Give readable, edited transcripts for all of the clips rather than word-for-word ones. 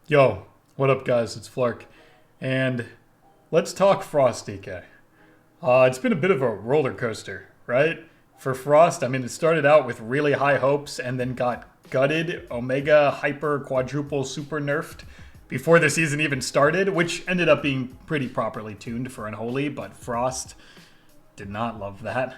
Yo, what up, guys? It's Flark, and let's talk Frost DK. It's been a bit of a roller coaster, right? For Frost, I mean, it started out with really high hopes and then got gutted, Omega, Hyper, Quadruple, Super nerfed before the season even started, which ended up being pretty properly tuned for Unholy, but Frost did not love that.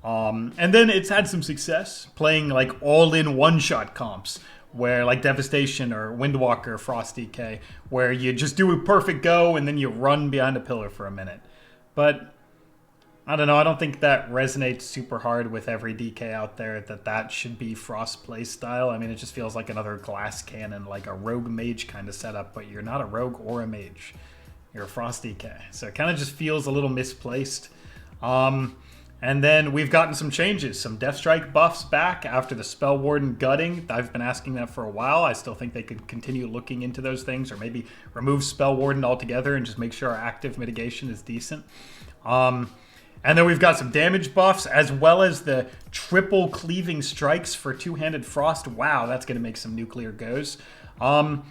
And then it's had some success playing like all-in one-shot comps where like Devastation or Windwalker, Frost DK, where you just do a perfect go and then you run behind a pillar for a minute. But I don't know, I don't think that resonates super hard with every DK out there that should be Frost play style. I mean, it just feels like another glass cannon, like a rogue mage kind of setup, but you're not a rogue or a mage. You're a Frost DK. So it kind of just feels a little misplaced. And then we've gotten some changes, some Death Strike buffs back after the Spell Warden gutting. I've been asking that for a while. I still think they could continue looking into those things, or maybe remove Spell Warden altogether and just make sure our active mitigation is decent. And then we've got some damage buffs, as well as the triple cleaving strikes for two-handed Frost. Wow, that's going to make some nuclear goes. But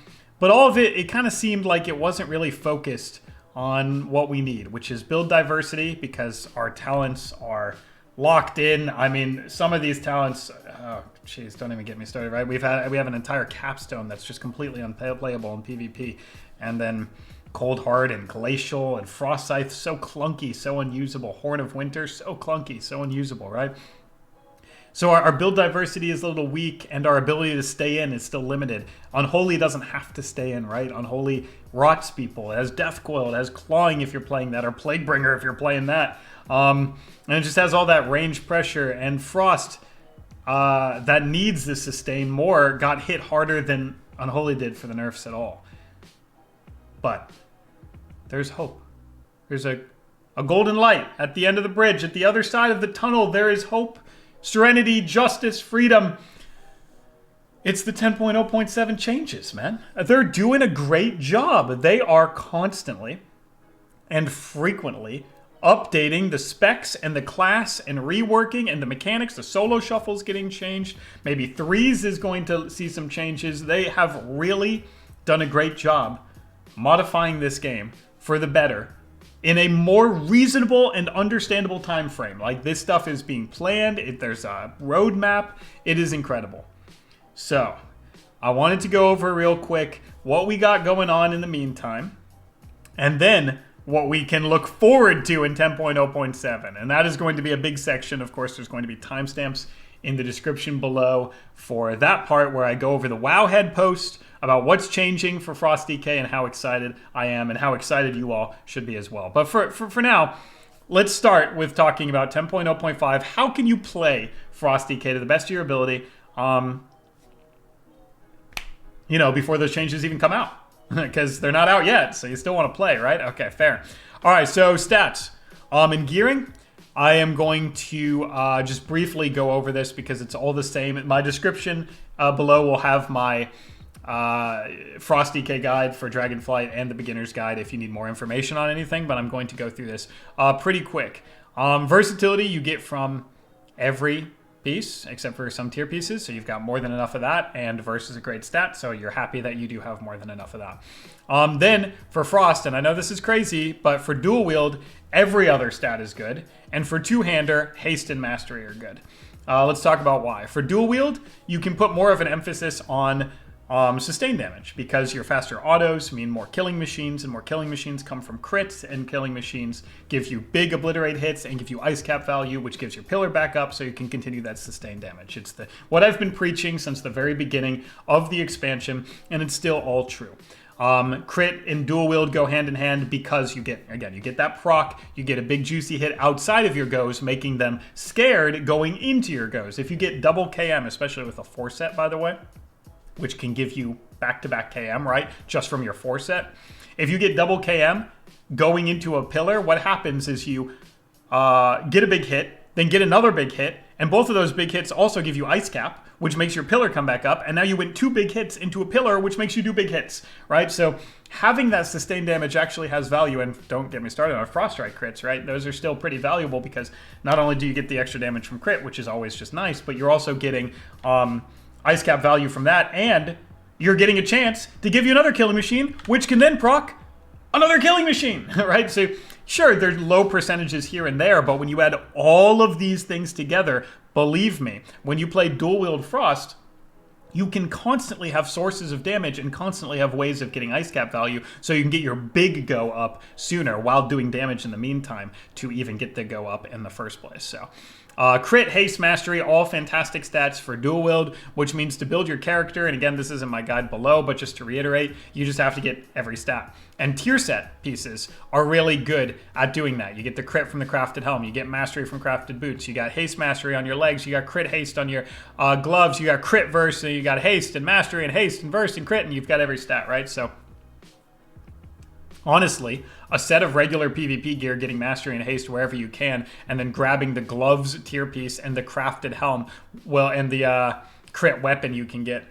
all of it kind of seemed like it wasn't really focused on what we need, which is build diversity, because our talents are locked in. I mean, some of these talents, oh jeez, don't even get me started, right? We have an entire capstone that's just completely unplayable in PvP, and then Cold Heart and Glacial and Frost Scythe, so clunky, so unusable. Horn of Winter, so clunky, so unusable, right? So our build diversity is a little weak, and our ability to stay in is still limited. Unholy doesn't have to stay in, right? Unholy rots people. It has Death Coil, it has Clawing if you're playing that, or Plaguebringer if you're playing that. And it just has all that range pressure, and Frost, that needs to sustain more, got hit harder than Unholy did for the nerfs at all. But there's hope. There's a golden light at the end of the bridge. At the other side of the tunnel, there is hope. Serenity, justice, freedom. It's the 10.0.7 changes, man. They're doing a great job. They are constantly and frequently updating the specs and the class and reworking and the mechanics. The solo shuffle's getting changed. Maybe threes is going to see some changes. They have really done a great job modifying this game for the better in a more reasonable and understandable time frame. Like, this stuff is being planned. There's a roadmap. It is incredible. So, I wanted to go over real quick what we got going on in the meantime, and then what we can look forward to in 10.0.7. And that is going to be a big section. Of course, there's going to be timestamps in the description below for that part where I go over the Wowhead post about what's changing for Frost DK and how excited I am and how excited you all should be as well. But for now, let's start with talking about 10.0.5. How can you play Frost DK to the best of your ability, before those changes even come out? Because they're not out yet, so you still want to play, right? Okay, fair. All right, so stats. In gearing, I am going to just briefly go over this because it's all the same. My description below will have my Frost DK guide for Dragonflight and the beginner's guide if you need more information on anything, but I'm going to go through this pretty quick. Versatility you get from every piece except for some tier pieces, so you've got more than enough of that, and Verse is a great stat, so you're happy that you do have more than enough of that. Then for Frost, and I know this is crazy, but for dual wield, every other stat is good, and for two-hander, haste and mastery are good. Let's talk about why. For dual wield, you can put more of an emphasis on sustain damage, because your faster autos mean more killing machines, and more killing machines come from crits, and killing machines give you big obliterate hits and give you ice cap value, which gives your pillar back up so you can continue that sustained damage. It's what I've been preaching since the very beginning of the expansion, and it's still all true. Crit and dual wield go hand in hand because you get that proc, you get a big juicy hit outside of your goes, making them scared going into your goes. If you get double KM, especially with a 4-set, by the way, which can give you back-to-back KM, right? Just from your 4-set. If you get double KM going into a pillar, what happens is you get a big hit, then get another big hit, and both of those big hits also give you ice cap, which makes your pillar come back up, and now you went 2 big hits into a pillar, which makes you do big hits, right? So having that sustained damage actually has value, and don't get me started on Frost Strike crits, right? Those are still pretty valuable because not only do you get the extra damage from crit, which is always just nice, but you're also getting ice cap value from that, and you're getting a chance to give you another killing machine, which can then proc another killing machine, right? So sure, there's low percentages here and there, but when you add all of these things together, believe me, when you play dual wield Frost, you can constantly have sources of damage and constantly have ways of getting ice cap value so you can get your big go up sooner while doing damage in the meantime to even get the go up in the first place. So crit, haste, mastery, all fantastic stats for dual wield, which means to build your character, and again, this isn't my guide below, but just to reiterate, you just have to get every stat. And tier set pieces are really good at doing that. You get the crit from the crafted helm, you get mastery from crafted boots, you got haste mastery on your legs, you got crit haste on your gloves, you got crit verse, and you got haste and mastery and haste and verse and crit, and you've got every stat, right? So honestly, a set of regular PvP gear, getting mastery and haste wherever you can, and then grabbing the gloves tier piece and the crafted helm, well, and the crit weapon you can get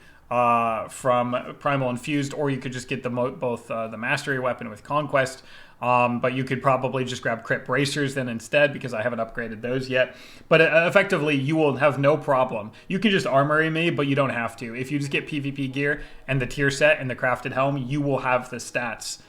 from Primal Infused, or you could just get both the mastery weapon with Conquest, but you could probably just grab crit bracers then instead, because I haven't upgraded those yet. But effectively, you will have no problem. You can just armory me, but you don't have to. If you just get PvP gear and the tier set and the crafted helm, you will have the stats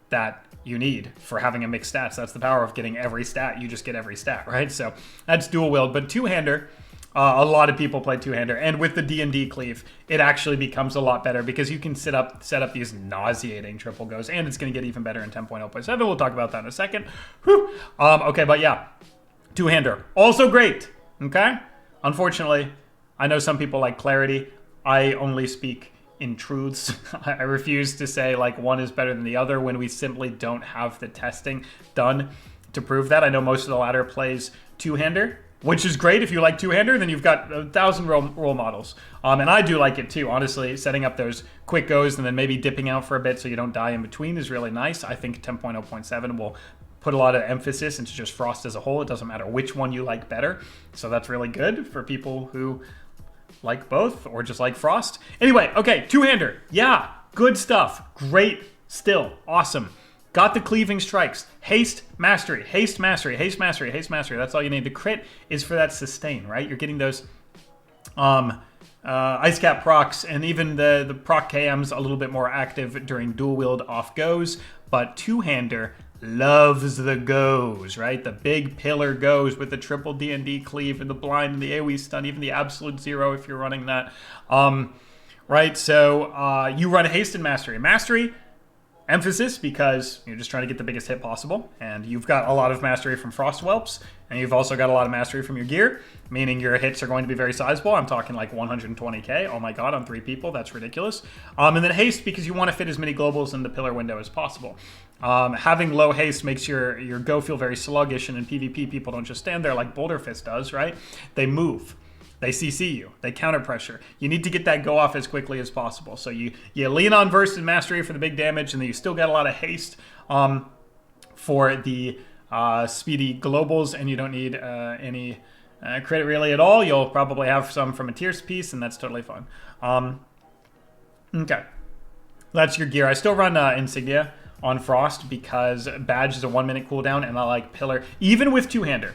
that you need for having a mixed stats. That's the power of getting every stat. You just get every stat, right? So that's dual wield. But two-hander, a lot of people play two-hander, and with the D&D cleave, it actually becomes a lot better because you can set up these nauseating triple goes, and it's going to get even better in 10.0.7. We'll talk about that in a second. Whew. Okay, but yeah, two-hander, also great. Okay, unfortunately, I know some people like clarity. I only speak in truths. I refuse to say like one is better than the other when we simply don't have the testing done to prove that. I know most of the ladder plays two-hander, which is great. If you like two-hander, then you've got 1,000 role models. And I do like it too, honestly. Setting up those quick goes and then maybe dipping out for a bit so you don't die in between is really nice. I think 10.0.7 will put a lot of emphasis into just Frost as a whole. It doesn't matter which one you like better. So that's really good for people who like both or just like Frost. Anyway, okay, two-hander. Yeah, good stuff. Great still. Awesome. Got the cleaving strikes. Haste, mastery, haste, mastery, haste, mastery, haste, mastery. That's all you need. The crit is for that sustain, right? You're getting those ice cap procs, and even the proc KM's a little bit more active during dual wield off goes, but two-hander loves the goes, right? The big pillar goes with the triple D&D cleave and the blind and the AoE stun, even the absolute zero if you're running that. Right, so you run haste and mastery. Mastery, emphasis because you're just trying to get the biggest hit possible, and you've got a lot of mastery from Frost Whelps, and you've also got a lot of mastery from your gear, meaning your hits are going to be very sizable. I'm talking like 120k. Oh my god, on 3 people, that's ridiculous. And then haste because you want to fit as many globals in the pillar window as possible. Having low haste makes your go feel very sluggish, and in PvP, people don't just stand there like Boulder Fist does, right? They move. They CC you. They counter pressure. You need to get that go off as quickly as possible. So you lean on Verse and Mastery for the big damage, and then you still got a lot of haste for the speedy globals, and you don't need any credit really at all. You'll probably have some from a tiers piece, and that's totally fine. Okay. That's your gear. I still run Insignia on Frost because Badge is a 1-minute cooldown, and I like Pillar. Even with two-hander,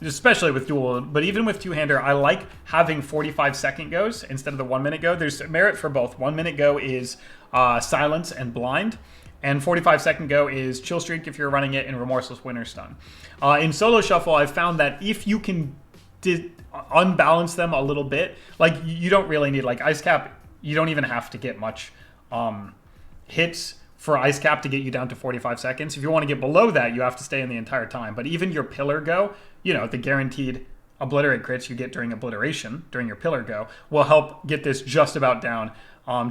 especially with dual, but even with two-hander, I like having 45-second goes instead of the 1-minute go. There's merit for both. 1-minute go is silence and blind, and 45-second go is chill streak if you're running it in remorseless winter stun. In solo shuffle, I've found that if you can unbalance them a little bit, like you don't really need like ice cap. You don't even have to get much hits for ice cap to get you down to 45 seconds. If you want to get below that, you have to stay in the entire time. But even your pillar go, you know, the guaranteed obliterate crits you get during obliteration, during your pillar go, will help get this just about down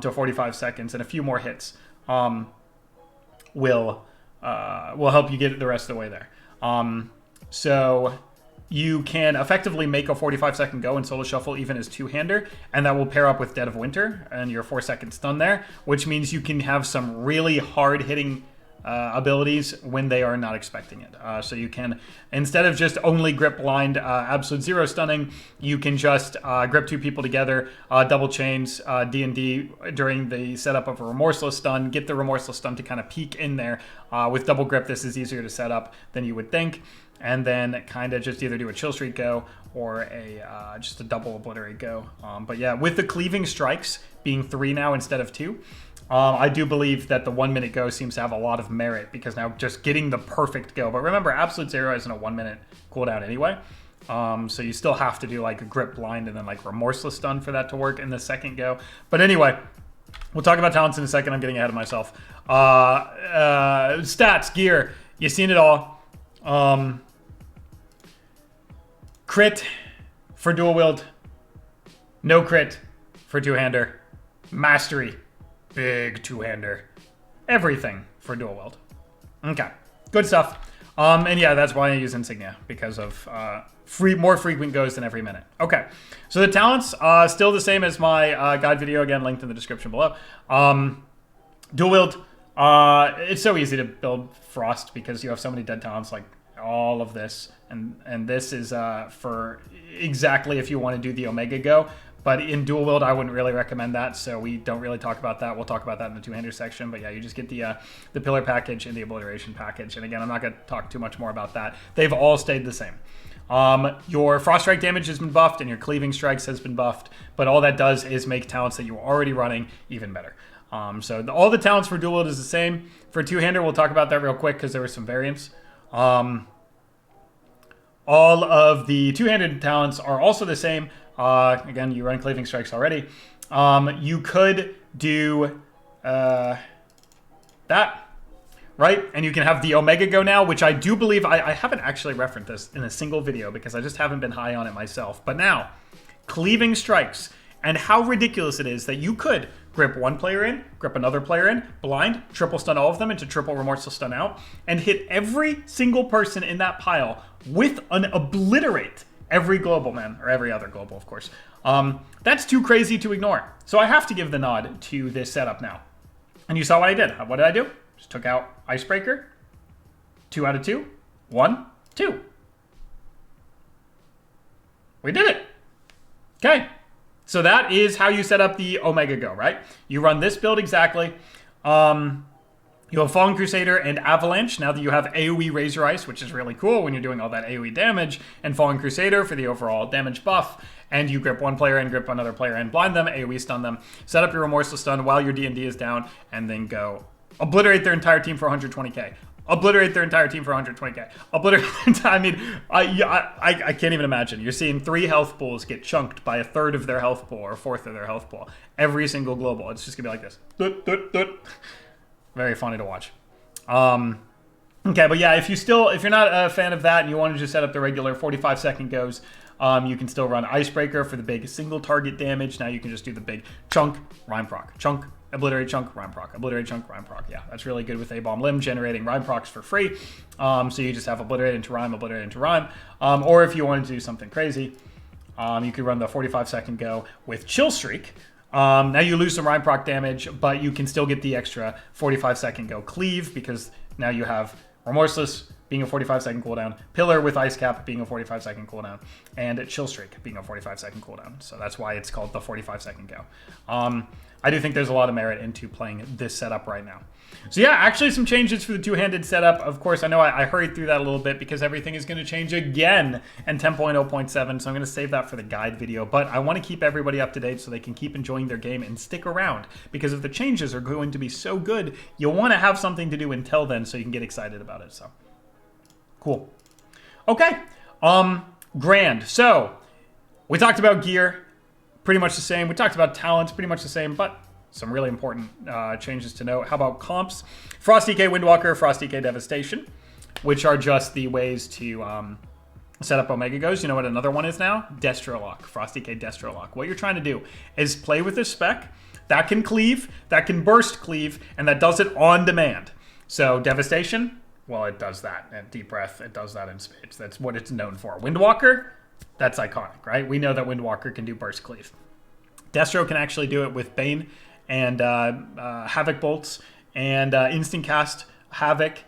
to 45 seconds, and a few more hits will help you get it the rest of the way there. So you can effectively make a 45-second go in solo shuffle even as two-hander, and that will pair up with Dead of Winter and your 4-second stun there, which means you can have some really hard-hitting abilities when they are not expecting it. So you can, instead of just only grip blind absolute zero stunning, you can just grip 2 people together, double chains, D&D during the setup of a remorseless stun, get the remorseless stun to kind of peek in there. With double grip, this is easier to set up than you would think. And then kind of just either do a chill streak go or a just a double obliterate go. But yeah, with the cleaving strikes being 3 now instead of 2. I do believe that the 1 minute go seems to have a lot of merit because now just getting the perfect go. But remember, Absolute Zero isn't a 1 minute cooldown anyway. So you still have to do like a grip blind and then like remorseless stun for that to work in the second go. But anyway, we'll talk about talents in a second. I'm getting ahead of myself. Stats, gear, you've seen it all. Crit for dual wield. No crit for two-hander. Mastery. Big two-hander. Everything for dual wield. Okay. Good stuff. And yeah, that's why I use Insignia. Because of more frequent goes than every minute. Okay. So the talents, still the same as my guide video. Again, linked in the description below. Dual wield. It's so easy to build Frost because you have so many dead talents like all of this. And this is for exactly if you want to do the Omega Go. But in dual wield, I wouldn't really recommend that, so we don't really talk about that. We'll talk about that in the two-hander section. But yeah, you just get the pillar package and the obliteration package. And again, I'm not going to talk too much more about that. They've all stayed the same. Your frost strike damage has been buffed and your cleaving strikes has been buffed. But all that does is make talents that you were already running even better. So all the talents for dual wield is the same. For two-hander, we'll talk about that real quick because there were some variants. All of the two-handed talents are also the same. Again, you run cleaving strikes already. You could do that, right? And you can have the Omega Go now, which I do believe, I haven't actually referenced this in a single video because I just haven't been high on it myself. But now, cleaving strikes, and how ridiculous it is that you could grip one player in, grip another player in, blind, triple stun all of them into triple remorseless stun out, and hit every single person in that pile with an obliterate. Every global, man, or every other global, of course. That's too crazy to ignore. So I have to give the nod to this setup now. And you saw what I did. What did I do? Just took out Icebreaker. 2 out of 2. 1, 2. We did it. Okay. So that is how you set up the Omega Go, right? You run this build exactly. You have Fallen Crusader and Avalanche, now that you have AoE Razor Ice, which is really cool when you're doing all that AoE damage, and Fallen Crusader for the overall damage buff, and you grip one player and grip another player and blind them, AoE stun them, set up your Remorseless Stun while your D&D is down, and then go obliterate their entire team for 120k. Obliterate their entire team for 120k. Obliterate their entire, I mean, I can't even imagine. You're seeing 3 health pools get chunked by a third of their health pool or a fourth of their health pool. Every single global. It's just gonna be like this. Doot, doot, doot. Very funny to watch. Okay, but yeah, if you're not a fan of that and you want to just set up the regular 45-second goes, you can still run Icebreaker for the big single target damage. Now you can just do the big chunk, rhyme proc, chunk, obliterate chunk, rhyme proc, obliterate chunk, rhyme proc. Yeah, that's really good with A-Bomb Limb, generating rhyme procs for free. So you just have obliterate into rhyme, obliterate into rhyme. Or if you wanted to do something crazy, you could run the 45-second go with Chill Streak. Now you lose some rhyme proc damage, but you can still get the extra 45-second go cleave because now you have Remorseless being a 45-second cooldown, Pillar with Ice Cap being a 45-second cooldown, and Chill Streak being a 45-second cooldown. So that's why it's called the 45-second go. I do think there's a lot of merit into playing this setup right now. So yeah, actually some changes for the two-handed setup. Of course, I know I hurried through that a little bit because everything is going to change again in 10.0.7, so I'm going to save that for the guide video. But I want to keep everybody up to date so they can keep enjoying their game and stick around. Because if the changes are going to be so good, you'll want to have something to do until then so you can get excited about it. So, cool. Okay, grand. So, we talked about gear, pretty much the same. We talked about talents, pretty much the same, but some really important changes to note. How about comps? Frost DK Windwalker, Frost DK Devastation, which are just the ways to set up Omega Goes. You know what another one is now? Destro Lock, Frost DK Destro Lock. What you're trying to do is play with this spec that can cleave, that can burst cleave, and that does it on demand. So Devastation, well, it does that. And Deep Breath, it does that in spades. That's what it's known for. Windwalker, that's iconic, right? We know that Windwalker can do burst cleave. Destro can actually do it with Bane and Havoc Bolts and instant cast Havoc,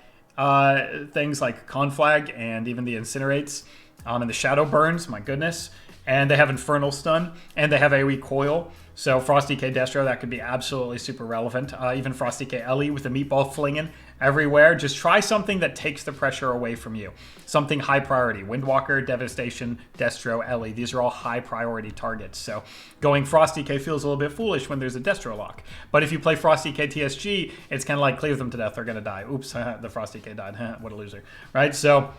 things like Conflag and even the Incinerates and the Shadow Burns, my goodness. And they have Infernal Stun and they have AoE Coil. So Frosty K Destro, that could be absolutely super relevant. Even Frosty K Ellie with the meatball flinging everywhere. Just try something that takes the pressure away from you. Something high priority. Windwalker, Devastation, Destro, Ellie. These are all high priority targets. So going Frosty K feels a little bit foolish when there's a Destro lock. But if you play Frosty K TSG, it's kind of like cleave them to death. They're going to die. Oops, the Frosty K died. What a loser. Right? So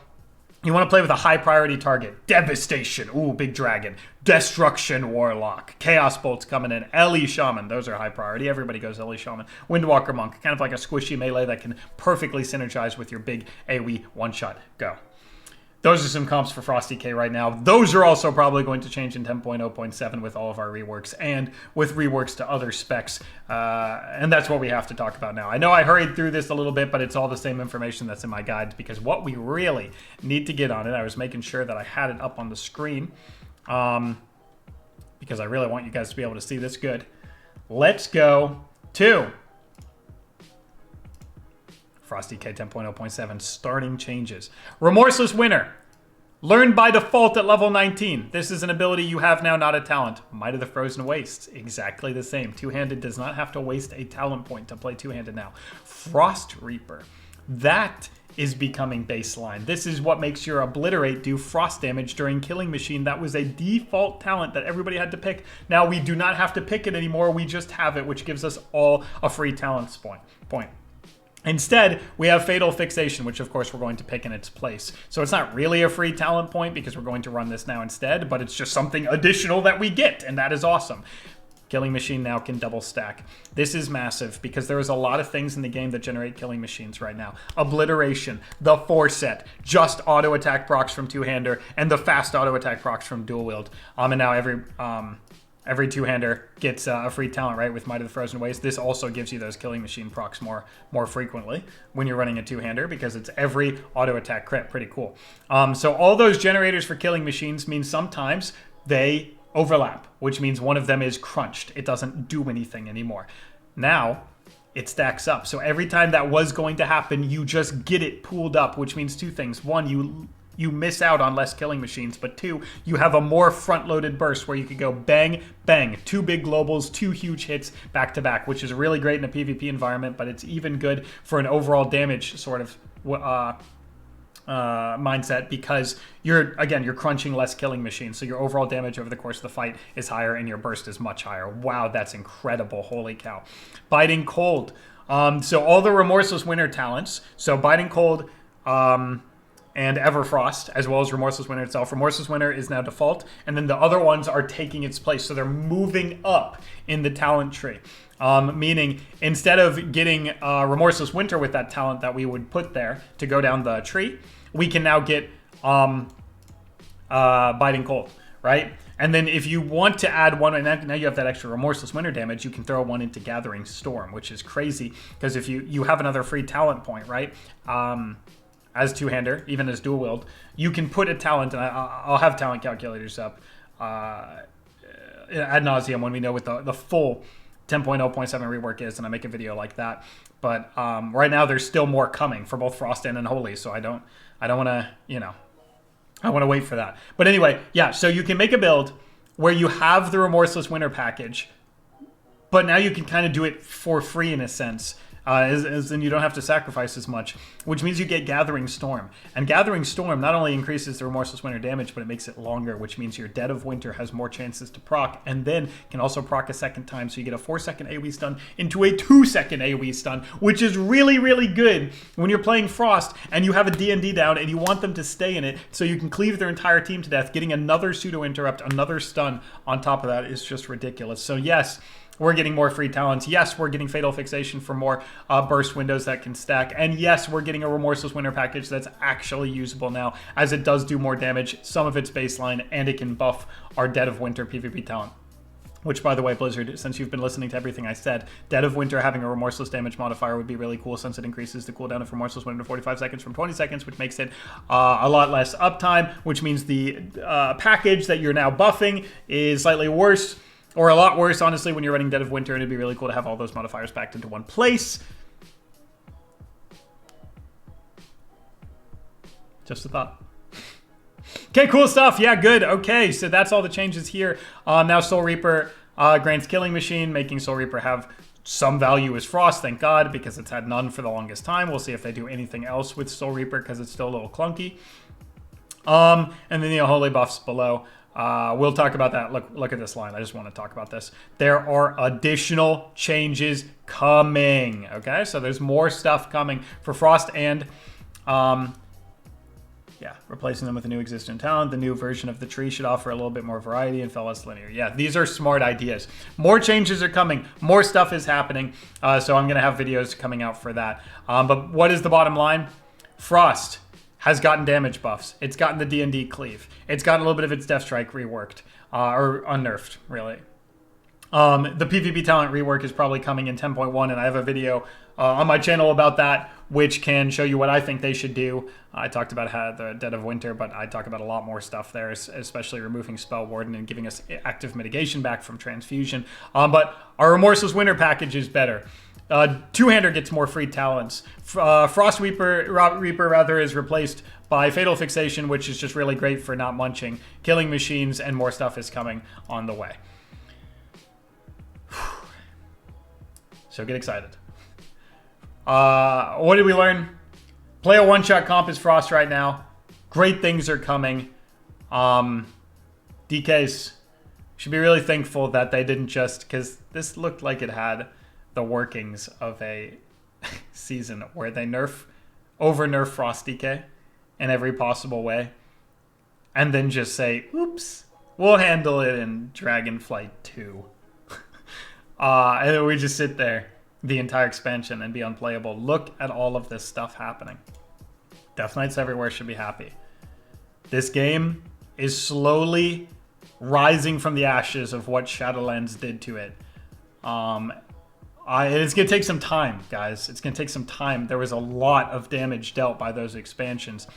you want to play with a high priority target. Devastation. Ooh, big dragon. Destruction Warlock. Chaos Bolt's coming in. Ellie Shaman. Those are high priority. Everybody goes Ellie Shaman. Windwalker Monk. Kind of like a squishy melee that can perfectly synergize with your big AoE one-shot. Go. Those are some comps for Frosty K right now. Those are also probably going to change in 10.0.7 with all of our reworks and with reworks to other specs. And that's what we have to talk about now. I know I hurried through this a little bit, but it's all the same information that's in my guides, because what we really need to get on it, I was making sure that I had it up on the screen because I really want you guys to be able to see this good. Let's go to Frosty K 10.0.7 starting changes. Remorseless Winter. Learned by default at level 19. This is an ability you have now, not a talent. Might of the Frozen Wastes. Exactly the same. Two-handed does not have to waste a talent point to play two-handed now. Frost Reaper. That is becoming baseline. This is what makes your Obliterate do frost damage during Killing Machine. That was a default talent that everybody had to pick. Now we do not have to pick it anymore. We just have it, which gives us all a free talents point. Instead, we have Fatal Fixation, which of course we're going to pick in its place. So it's not really a free talent point because we're going to run this now instead, but it's just something additional that we get, and that is awesome. Killing Machine now can double stack. This is massive because there is a lot of things in the game that generate Killing Machines right now. Obliteration, the 4-set, just auto attack procs from two-hander, and the fast auto attack procs from dual wield. And now every two-hander gets a free talent, right, with Might of the Frozen Waste. This also gives you those Killing Machine procs more frequently when you're running a two-hander because it's every auto attack crit. Pretty cool. So all those generators for Killing Machines mean sometimes they overlap, which means one of them is crunched. It doesn't do anything anymore. Now it stacks up. So every time that was going to happen, you just get it pooled up, which means two things. One, you miss out on less Killing Machines, but two, you have a more front-loaded burst where you could go bang, bang, 2 big globals, 2 huge hits back-to-back, which is really great in a PvP environment, but it's even good for an overall damage sort of mindset because you're crunching less Killing Machines, so your overall damage over the course of the fight is higher and your burst is much higher. Wow, that's incredible. Holy cow. Biting Cold. So all the Remorseless Winter talents, so Biting Cold, and Everfrost, as well as Remorseless Winter itself. Remorseless Winter is now default, and then the other ones are taking its place. So they're moving up in the talent tree. Meaning, instead of getting Remorseless Winter with that talent that we would put there to go down the tree, we can now get Biting Cold, right? And then if you want to add one, and now you have that extra Remorseless Winter damage, you can throw one into Gathering Storm, which is crazy, because if you have another free talent point, right? As two-hander, even as dual-wield, you can put a talent, and I'll have talent calculators up ad nauseum when we know what the full 10.0.7 rework is, and I make a video like that. But right now, there's still more coming for both Frost and Unholy, so I don't want to, I want to wait for that. But anyway, yeah, so you can make a build where you have the Remorseless Winter package, but now you can kind of do it for free in a sense. And you don't have to sacrifice as much, which means you get Gathering Storm. And Gathering Storm not only increases the Remorseless Winter damage, but it makes it longer, which means your Dead of Winter has more chances to proc, and then can also proc a second time, so you get a 4-second AoE stun into a 2-second AoE stun, which is really, really good when you're playing Frost and you have a D&D down and you want them to stay in it, so you can cleave their entire team to death. Getting another pseudo-interrupt, another stun on top of that is just ridiculous. So yes, we're getting more free talents. Yes, we're getting Fatal Fixation for more burst windows that can stack. And yes, we're getting a Remorseless Winter package that's actually usable now, as it does do more damage, some of its baseline, and it can buff our Dead of Winter PvP talent. Which, by the way, Blizzard, since you've been listening to everything I said, Dead of Winter having a Remorseless damage modifier would be really cool, since it increases the cooldown of Remorseless Winter to 45 seconds from 20 seconds, which makes it a lot less uptime, which means the package that you're now buffing is slightly worse, or a lot worse, honestly, when you're running Dead of Winter, and it'd be really cool to have all those modifiers packed into one place. Just a thought. Okay, cool stuff. Yeah, good. Okay, so that's all the changes here. Now Soul Reaper Grant's Killing Machine, making Soul Reaper have some value as Frost, thank God, because it's had none for the longest time. We'll see if they do anything else with Soul Reaper because it's still a little clunky. And then the holy buffs below. We'll talk about that. Look at this line. I just want to talk about this. There are additional changes coming. Okay, so there's more stuff coming for Frost and yeah, replacing them with a new existing talent. The new version of the tree should offer a little bit more variety and feel less linear. Yeah, these are smart ideas. More changes are coming. More stuff is happening. So I'm going to have videos coming out for that. But what is the bottom line? Frost has gotten damage buffs. It's gotten the D&D cleave. It's gotten a little bit of its Death Strike reworked. Or unnerfed, really. The PvP talent rework is probably coming in 10.1, and I have a video on my channel about that, which can show you what I think they should do. I talked about how the Dead of Winter, but I talk about a lot more stuff there, especially removing Spell Warden and giving us active mitigation back from Transfusion. But our Remorseless Winter package is better. Two-hander gets more free talents. Frost Reaper rather is replaced by Fatal Fixation, which is just really great for not munching. Killing Machines, and more stuff is coming on the way. So get excited. What did we learn? Play a one-shot comp as Frost right now. Great things are coming. DKs should be really thankful that they didn't just... Because this looked like it had the workings of a season where they over-nerf Frost DK in every possible way. And then just say, oops, we'll handle it in Dragonflight 2. And then we just sit there the entire expansion and be unplayable. Look at all of this stuff happening. Death Knights everywhere should be happy. This game is slowly rising from the ashes of what Shadowlands did to it. It's going to take some time, guys. It's going to take some time. There was a lot of damage dealt by those expansions.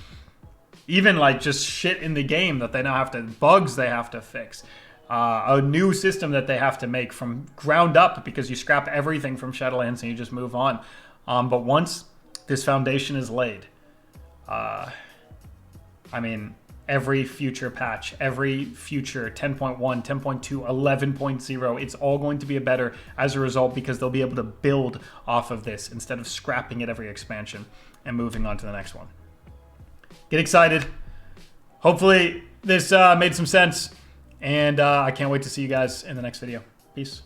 Even like just shit in the game that they now have to, bugs they have to fix. A new system that they have to make from ground up because you scrap everything from Shadowlands and you just move on. But once this foundation is laid, I mean, every future patch, every future 10.1, 10.2, 11.0, it's all going to be better as a result because they'll be able to build off of this instead of scrapping at every expansion and moving on to the next one. Get excited. Hopefully this made some sense. And I can't wait to see you guys in the next video. Peace.